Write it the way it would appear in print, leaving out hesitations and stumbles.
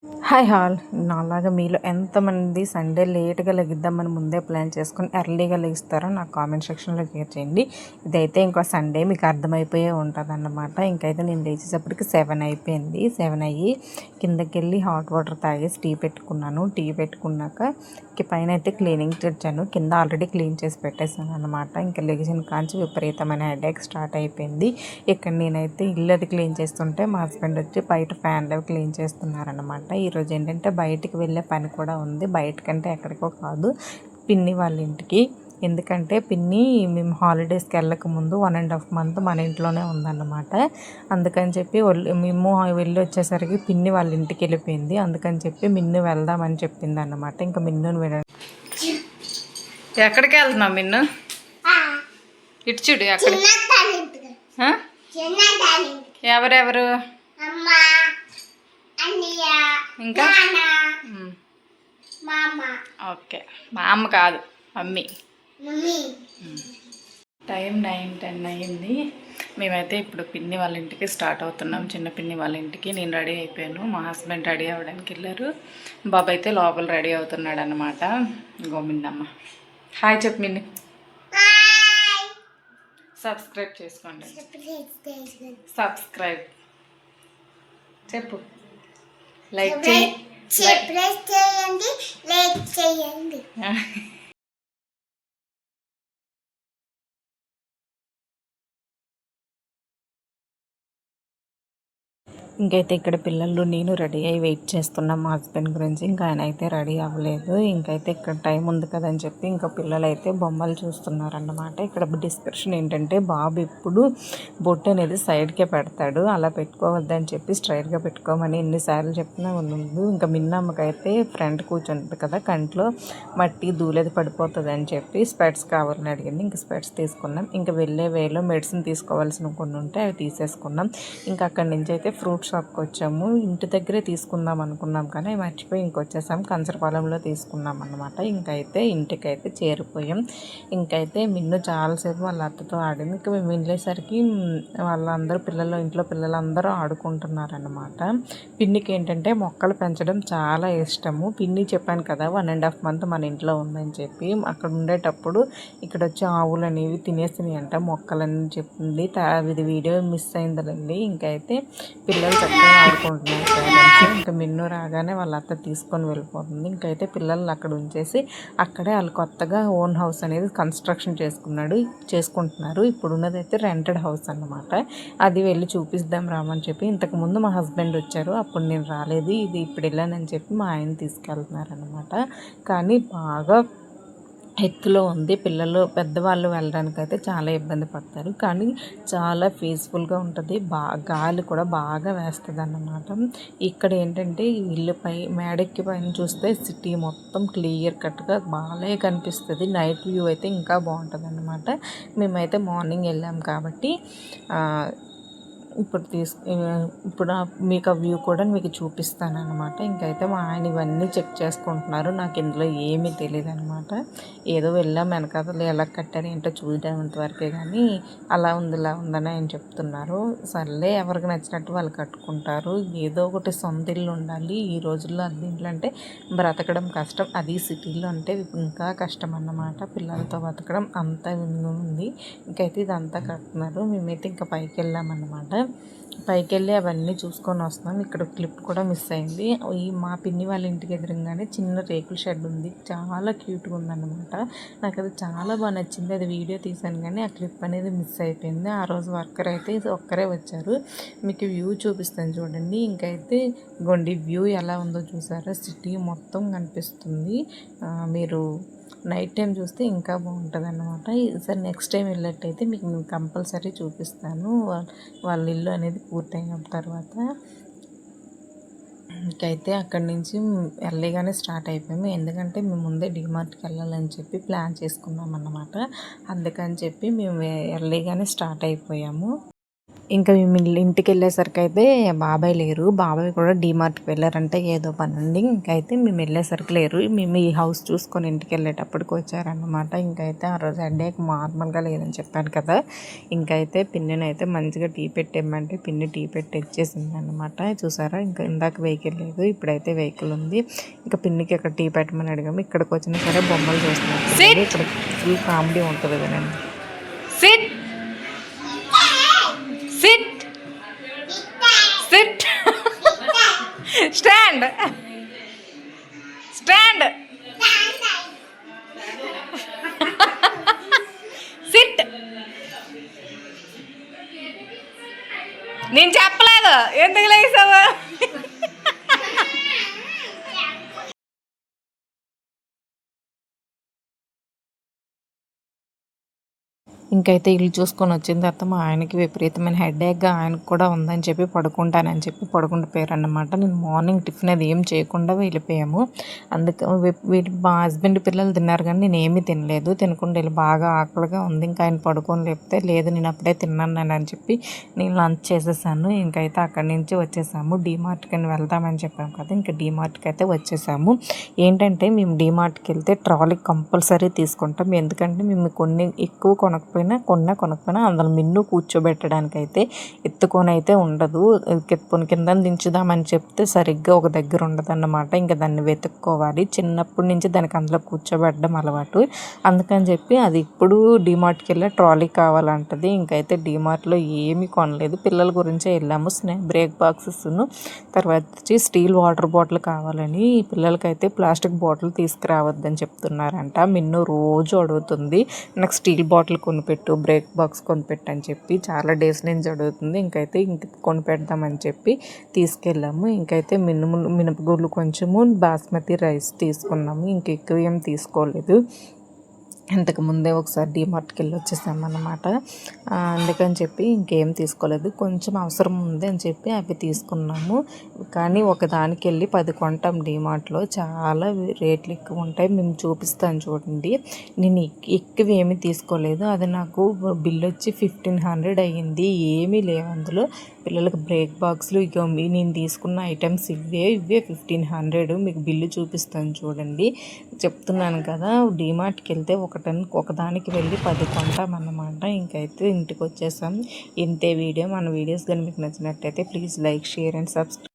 Hi hall నాలాగా మీలో ఎంతమంది సండే లేట్గా లెగిద్దామని ముందే ప్లాన్ చేసుకొని ఎర్లీగా లెగిస్తారో నాకు కామెంట్ సెక్షన్లో షేర్ చేయండి. ఇదైతే ఇంకో సండే మీకు అర్థమైపోయే ఉంటుంది అన్నమాట. ఇంకైతే నేను లేచేటప్పటికి 7 అయిపోయింది. 7 అయ్యి కిందకి వెళ్ళి హాట్ వాటర్ తాగేసి టీ పెట్టుకున్నాను. టీ పెట్టుకున్నాక పైన అయితే క్లీనింగ్ తెచ్చాను. కింద ఆల్రెడీ క్లీన్ చేసి పెట్టేసాను అనమాట. ఇంకా లెగిసిన కాంచి విపరీతమైన హెడేక్ స్టార్ట్ అయిపోయింది. ఇక్కడ నేనైతే ఇల్లు అది క్లీన్ చేస్తుంటే మా హస్బెండ్ వచ్చి బయట ఫ్యాన్లు క్లీన్ చేస్తున్నారనమాట. ఈరోజు ఏంటంటే బయటికి వెళ్ళే పని కూడా ఉంది. బయటకంటే ఎక్కడికో కాదు, పిన్ని వాళ్ళ ఇంటికి. ఎందుకంటే పిన్ని మేము హాలిడేస్కి వెళ్ళక ముందు 1.5 month మన ఇంట్లోనే ఉందన్నమాట. అందుకని చెప్పి మేము వెళ్ళి వచ్చేసరికి పిన్ని వాళ్ళ ఇంటికి వెళ్ళిపోయింది. అందుకని చెప్పి మిన్ను వెళ్దామని చెప్పింది అన్నమాట. ఇంకా మిన్నుని ఎక్కడికి వెళ్తున్నావు మిన్ను? ఇటు చూడు అక్కడ ఎవరెవరు ఇంకా ఓకే, మా అమ్మ కాదు మమ్మీ. టైం 9-10 అయ్యింది. మేమైతే ఇప్పుడు పిన్ని వాళ్ళ ఇంటికి స్టార్ట్ అవుతున్నాం. చిన్న పిన్ని వాళ్ళ ఇంటికి. నేను రెడీ అయిపోయాను, మా హస్బెండ్ రెడీ అవ్వడానికి వెళ్ళారు. బాబు అయితే లోపల రెడీ అవుతున్నాడు అనమాట. గోమిందమ్మ హాయ్ చెప్పు మిన్ని. సబ్స్క్రైబ్ చేసుకోండి. సబ్స్క్రైబ్ చెప్పు. లైక్ చేయండి, లైక్ చేయండి. ఇంకైతే ఇక్కడ పిల్లలు నేను రెడీ అయ్యి వెయిట్ చేస్తున్నాం మా హస్బెండ్ గురించి. ఇంకా ఆయన అయితే రెడీ అవ్వలేదు. ఇంకైతే ఇక్కడ టైం ఉంది కదని చెప్పి ఇంకా పిల్లలు అయితే బొమ్మలు చూస్తున్నారన్నమాట. ఇక్కడ డిస్కషన్ ఏంటంటే బాబు ఇప్పుడు బొట్టు అనేది సైడ్కే పెడతాడు, అలా పెట్టుకోవద్దని చెప్పి స్ట్రైట్గా పెట్టుకోమని ఎన్నిసార్లు చెప్పినా ఉంది. ఇంకా మిన్నమ్మకైతే ఫ్రంట్ కూర్చుంటుంది కదా, కంట్లో మట్టి దూలేది పడిపోతుంది అని చెప్పి స్పెట్స్ కావాలని అడిగింది. ఇంకా స్పెట్స్ తీసుకున్నాం. ఇంకా వెళ్ళే వేలో మెడిసిన్ తీసుకోవాల్సిన కొన్ని ఉంటే అవి తీసేసుకున్నాం. ఇంకా అక్కడి నుంచి అయితే ఫ్రూట్ షాప్కి వచ్చాము. ఇంటి దగ్గరే తీసుకుందాం అనుకున్నాం కానీ మర్చిపోయి ఇంకొచ్చేసాం. కంచరపాలెంలో తీసుకున్నాం అన్నమాట. ఇంకైతే ఇంటికైతే చేరిపోయాం. ఇంకైతే మిన్ను చాలాసేపు వాళ్ళ అత్తతో ఆడింది. ఇంకా మేము వెళ్ళేసరికి వాళ్ళందరూ ఇంట్లో పిల్లలందరూ ఆడుకుంటున్నారన్నమాట. పిన్నికి ఏంటంటే మొక్కలు పెంచడం చాలా ఇష్టము. పిన్ని చెప్పాను కదా 1.5 month మన ఇంట్లో ఉందని చెప్పి. అక్కడ ఉండేటప్పుడు ఇక్కడ వచ్చి ఆవులు అనేవి తినేసినాయి అంట మొక్కలని చెప్పింది. ఇది వీడియో మిస్ అయిందండి. ఇంకైతే పిల్లలు చక్కగా ఆడుకుంటున్నారు పేరెంట్స్. ఇంకా మిన్ను రాగానే వాళ్ళ అత్త తీసుకొని వెళ్ళిపోతుంది. ఇంకైతే పిల్లల్ని అక్కడ ఉంచేసి అక్కడే వాళ్ళు కొత్తగా ఓన్ హౌస్ అనేది కన్స్ట్రక్షన్ చేసుకుంటున్నారు. ఇప్పుడు ఉన్నదైతే రెంటెడ్ హౌస్ అన్నమాట. అది వెళ్ళి చూపిద్దాం రామని చెప్పి ఇంతకుముందు మా హస్బెండ్ వచ్చారు, అప్పుడు నేను రాలేదు. ఇది ఇప్పుడు వెళ్ళానని చెప్పి మా ఆయన తీసుకెళ్తున్నారనమాట. కానీ బాగా ఎత్తులో ఉంది. పెద్దవాళ్ళు వెళ్ళడానికైతే చాలా ఇబ్బంది పడతారు, కానీ చాలా పీస్ఫుల్గా ఉంటుంది. గాలి కూడా బాగా వేస్తుంది అన్నమాట. ఇక్కడ ఏంటంటే ఇల్లుపై మేడెక్కి పైన చూస్తే సిటీ మొత్తం క్లియర్ కట్గా బాగా కనిపిస్తుంది. నైట్ వ్యూ అయితే ఇంకా బాగుంటుంది అన్నమాట. మేమైతే మార్నింగ్ వెళ్ళాం కాబట్టి ఇప్పుడు మీకు ఆ వ్యూ కూడా మీకు చూపిస్తాను అనమాట. ఇంకైతే మా ఆయన ఇవన్నీ చెక్ చేసుకుంటున్నారు. నాకు ఇందులో ఏమీ తెలియదు అనమాట. ఏదో వెళ్ళాం, వెనకాతలు ఎలా కట్టారు ఏంటో చూడడానికి వరకే, కానీ అలా ఉంది ఇలా ఉందని ఆయన చెప్తున్నారు. సర్లే, ఎవరికి నచ్చినట్టు వాళ్ళు కట్టుకుంటారు. ఏదో ఒకటి సొంత ఇల్లు ఉండాలి. ఈ రోజుల్లో అద్దెంట్లు అంటే బ్రతకడం కష్టం, అది సిటీలో అంటే ఇంకా కష్టం అన్నమాట. పిల్లలతో బతకడం అంతా ఉంది. ఇంకైతే ఇదంతా కట్టుతున్నారు. మేమైతే ఇంకా పైకి వెళ్ళామన్నమాట. పైకి వెళ్ళి అవన్నీ చూసుకొని వస్తున్నాం. ఇక్కడ క్లిప్ కూడా మిస్ అయింది. మా పిన్ని వాళ్ళ ఇంటికి ఎదురుగానే చిన్న రేకుల షెడ్ ఉంది, చాలా క్యూట్గా ఉందన్నమాట. నాకు అది చాలా బాగా నచ్చింది. అది వీడియో తీశాను కానీ ఆ క్లిప్ అనేది మిస్ అయిపోయింది. ఆ రోజు వర్కర్ అయితే ఒక్కరే వచ్చారు. మీకు వ్యూ చూపిస్తాను చూడండి. ఇంకైతే గొండి వ్యూ ఎలా ఉందో చూసారా, సిటీ మొత్తం కనిపిస్తుంది. మీరు నైట్ టైం చూస్తే ఇంకా బాగుంటుంది అన్నమాట. ఈసారి నెక్స్ట్ టైం వెళ్ళినట్టయితే మీకు నేను కంపల్సరీ చూపిస్తాను వాళ్ళ ఇల్లు అనేది పూర్తయిన తర్వాత. ఇంకైతే అక్కడి నుంచి ఎర్లీగానే స్టార్ట్ అయిపోయాము. ఎందుకంటే మేము ముందే డిమార్ట్కి వెళ్ళాలని చెప్పి ప్లాన్ చేసుకున్నాం అన్నమాట. అందుకని చెప్పి మేము ఎర్లీగానే స్టార్ట్ అయిపోయాము. ఇంకా మేము ఇంటికి వెళ్ళేసరికి అయితే బాబాయ్ లేరు. బాబాయ్ కూడా డీమార్ట్కి వెళ్ళారంటే ఏదో పని ఉంది. ఇంకైతే మేము వెళ్ళేసరికి లేరు. మేము ఈ హౌస్ చూసుకొని ఇంటికి వెళ్ళేటప్పటికి వచ్చారన్నమాట. ఇంకైతే ఆ రోజు హెడేక్ నార్మల్గా లేదని చెప్పాను కదా. ఇంకైతే పిన్నిని అయితే మంచిగా టీ పెట్టేయమంటే పిన్ని టీ పెట్టి ఇచ్చేసింది అనమాట. చూసారా, ఇంకా ఇందాక వెహికల్ లేదు, ఇప్పుడైతే వెహికల్ ఉంది. ఇంకా పిన్నికి ఇక్కడ టీ పెట్టమని అడిగాము. ఇక్కడికి వచ్చినా సరే బొమ్మలు చూస్తున్నాం. ఇక్కడ ఫుల్ కామెడీ ఉంటుంది కదండి. SIT SIT SIT stand stand SIT. నేను చెప్పలేదు, ఎందుకు లేసావు? ఇంకైతే ఇల్లు చూసుకొని వచ్చిన తర్వాత మా ఆయనకి విపరీతమైన హెడేక్గా ఆయనకు కూడా ఉందని చెప్పి పడుకుంటానని చెప్పి పడుకుండిపోయారు అన్నమాట. నేను మార్నింగ్ టిఫిన్ అది ఏం చేయకుండా వెళ్ళిపోయాము. అందుకే వీళ్ళు మా హస్బెండ్ పిల్లలు తిన్నారు కానీ నేను ఏమీ తినలేదు. తినకుండా వెళ్ళి బాగా ఆకలిగా ఉంది. ఇంకా ఆయన పడుకొని లేకపోతే లేదు నేను అప్పుడే తిన్నాను అని చెప్పి నేను లంచ్ చేసేసాను. ఇంకైతే అక్కడి నుంచి వచ్చేసాము. డీమార్ట్కి వెళ్దామని చెప్పాము కదా, ఇంకా డీమార్ట్కి అయితే వచ్చేసాము. ఏంటంటే మేము డీమార్ట్కి వెళ్తే ట్రాలీ కంపల్సరీ తీసుకుంటాం. ఎందుకంటే మేము కొన్ని ఎక్కువ కొనకపోయినా కొనకపోయినా అందులో మిన్ను కూర్చోబెట్టడానికి అయితే ఎత్తుకొని అయితే ఉండదు. కింద దించుదామని చెప్తే సరిగ్గా ఒక దగ్గర ఉండదు అన్నమాట. ఇంకా దాన్ని వెతుక్కోవాలి. చిన్నప్పటి నుంచి దానికి అందులో కూర్చోబెట్టడం అలవాటు. అందుకని చెప్పి అది ఇప్పుడు డీమార్ట్కి వెళ్ళి ట్రాలీ కావాలంటది. ఇంకైతే డీమార్ట్లో ఏమీ కొనలేదు, పిల్లల గురించే వెళ్ళాము. బ్రేక్ బాక్సెస్ను తర్వాత వచ్చి స్టీల్ వాటర్ బాటిల్ కావాలని, పిల్లలకైతే ప్లాస్టిక్ బాటిల్ తీసుకురావద్దని చెప్తున్నారంట. మిన్ను రోజు అడుగుతుంది నాకు స్టీల్ బాటిల్ కొనిపెట్టు, బ్రేక్ బాక్స్ కొనిపెట్టు అని చెప్పి చాలా డేస్ నుంచి అడుగుతుంది. ఇంకైతే కొనిపెడదామని చెప్పి తీసుకెళ్ళాము. ఇంకైతే మినపగుళ్ళు కొంచెము బాస్మతి రైస్ తీసుకున్నాము. ఇంక ఎక్కువ ఏం తీసుకోలేదు. ఇంతకు ముందే ఒకసారి డీమార్ట్కి వెళ్ళి వచ్చేసామన్నమాట. అందుకని చెప్పి ఇంకేం తీసుకోలేదు. కొంచెం అవసరం ఉంది అని చెప్పి అవి తీసుకున్నాము. కానీ ఒకదానికి వెళ్ళి 10 కొంటాం. డీమార్ట్లో చాలా రేట్లు ఎక్కువ ఉంటాయి. మేము చూపిస్తాను చూడండి. నేను ఎక్కువ ఏమీ తీసుకోలేదు. అది నాకు బిల్ వచ్చి 1500 అయ్యింది. ఏమీ లేవు అందులో. పిల్లలకు బ్రేక్ బాక్స్లు ఇక నేను తీసుకున్న ఐటమ్స్ ఇవే 1500. మీకు బిల్లు చూపిస్తాను చూడండి. చెప్తున్నాను కదా, డీమార్ట్కి వెళ్తే ఒకదానికి వెళ్ళి 10 కొంటామన్నమాట. ఇంకైతే ఇంటికి వచ్చేసాం. ఇంతే వీడియో. మన వీడియోస్ కానీ మీకు నచ్చినట్టయితే please like, share and subscribe.